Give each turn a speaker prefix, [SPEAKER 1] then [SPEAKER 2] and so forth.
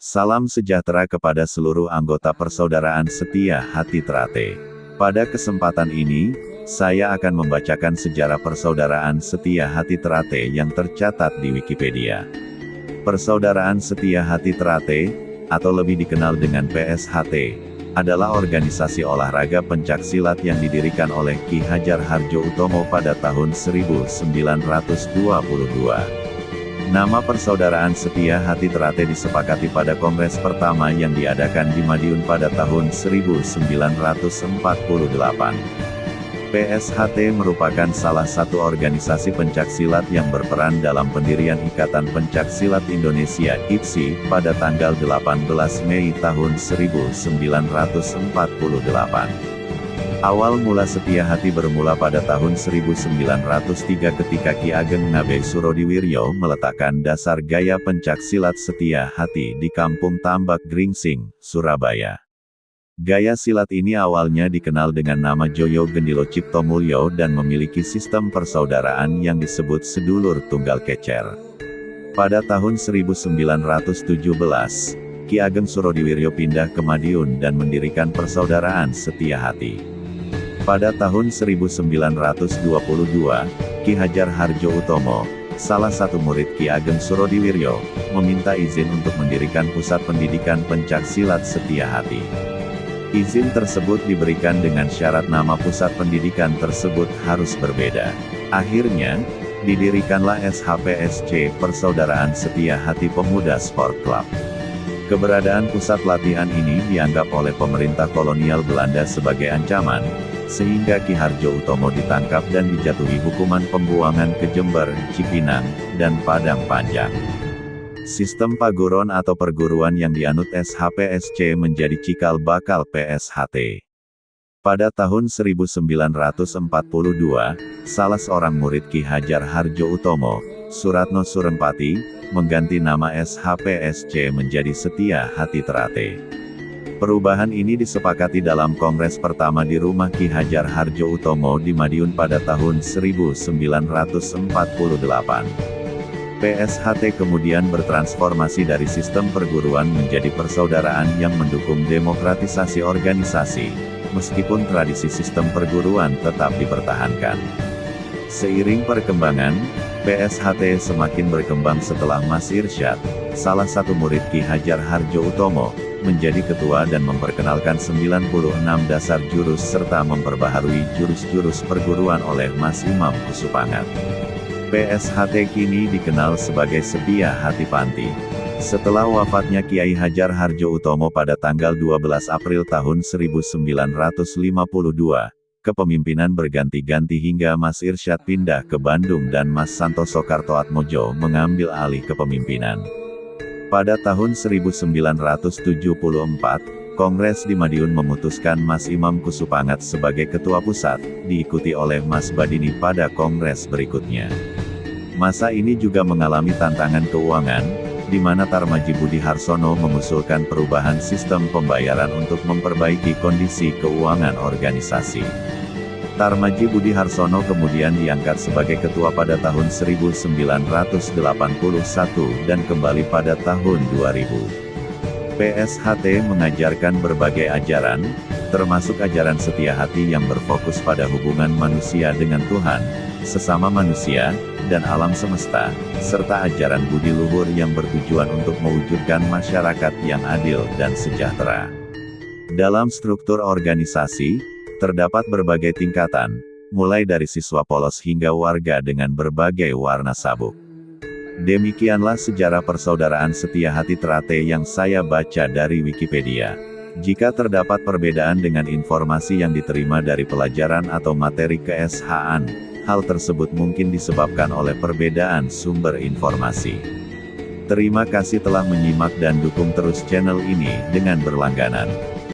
[SPEAKER 1] Salam sejahtera kepada seluruh anggota Persaudaraan Setia Hati Trate. Pada kesempatan ini, saya akan membacakan sejarah Persaudaraan Setia Hati Trate yang tercatat di Wikipedia. Persaudaraan Setia Hati Trate, atau lebih dikenal dengan PSHT, adalah organisasi olahraga pencaksilat yang didirikan oleh Ki Hajar Hardjoatmojo pada tahun 1922. Nama Persaudaraan Setia Hati Trate disepakati pada kongres pertama yang diadakan di Madiun pada tahun 1948. PSHT merupakan salah satu organisasi pencaksilat yang berperan dalam pendirian Ikatan Pencaksilat Indonesia (IPSI) pada tanggal 18 Mei tahun 1948. Awal mula Setia Hati bermula pada tahun 1903 ketika Ki Ageng Ngabei Surodiwiryo meletakkan dasar gaya pencaksilat Setia Hati di Kampung Tambak Gringsing, Surabaya. Gaya silat ini awalnya dikenal dengan nama Joyo Gendilo Ciptomulyo dan memiliki sistem persaudaraan yang disebut sedulur tunggal kecer. Pada tahun 1917, Ki Ageng Surodiwiryo pindah ke Madiun dan mendirikan Persaudaraan Setia Hati. Pada tahun 1922, Ki Hajar Hardjoatmojo, salah satu murid Ki Ageng Surodiwiryo, meminta izin untuk mendirikan pusat pendidikan pencaksilat Setia Hati. Izin tersebut diberikan dengan syarat nama pusat pendidikan tersebut harus berbeda. Akhirnya, didirikanlah SHPSC, Persaudaraan Setia Hati Pemuda Sport Club. Keberadaan pusat latihan ini dianggap oleh pemerintah kolonial Belanda sebagai ancaman, sehingga Ki Hardjoatmojo ditangkap dan dijatuhi hukuman pembuangan ke Jember, Cipinang, dan Padang Panjang. Sistem paguron atau perguruan yang dianut SHPSC menjadi cikal bakal PSHT. Pada tahun 1942, salah seorang murid Ki Hajar Hardjoatmojo, Suratno Surempati, mengganti nama SHPSC menjadi Setia Hati Trate. Perubahan ini disepakati dalam kongres pertama di rumah Ki Hajar Hardjoatmojo di Madiun pada tahun 1948. PSHT kemudian bertransformasi dari sistem perguruan menjadi persaudaraan yang mendukung demokratisasi organisasi, meskipun tradisi sistem perguruan tetap dipertahankan. Seiring perkembangan, PSHT semakin berkembang setelah Mas Irsyad, salah satu murid Ki Hajar Hardjoatmojo, menjadi ketua dan memperkenalkan 96 dasar jurus serta memperbaharui jurus-jurus perguruan oleh Mas Imam Kusupangat. PSHT kini dikenal sebagai Setia Hati Panti. Setelah wafatnya Kiai Hajar Hardjoatmojo pada tanggal 12 April tahun 1952, kepemimpinan berganti-ganti hingga Mas Irsyad pindah ke Bandung dan Mas Santoso Kartoatmojo mengambil alih kepemimpinan. Pada tahun 1974, Kongres di Madiun memutuskan Mas Imam Kusupangat sebagai ketua pusat, diikuti oleh Mas Badini pada kongres berikutnya. Masa ini juga mengalami tantangan keuangan, di mana Tarmadji Budi Harsono mengusulkan perubahan sistem pembayaran untuk memperbaiki kondisi keuangan organisasi. Tarmadji Budi Harsono kemudian diangkat sebagai ketua pada tahun 1981 dan kembali pada tahun 2000. PSHT mengajarkan berbagai ajaran, termasuk ajaran setia hati yang berfokus pada hubungan manusia dengan Tuhan, sesama manusia, dan alam semesta, serta ajaran budi luhur yang bertujuan untuk mewujudkan masyarakat yang adil dan sejahtera. Dalam struktur organisasi, terdapat berbagai tingkatan, mulai dari siswa polos hingga warga dengan berbagai warna sabuk. Demikianlah sejarah Persaudaraan Setia Hati Trate yang saya baca dari Wikipedia. Jika terdapat perbedaan dengan informasi yang diterima dari pelajaran atau materi ke-SH-an, hal tersebut mungkin disebabkan oleh perbedaan sumber informasi. Terima kasih telah menyimak dan dukung terus channel ini dengan berlangganan.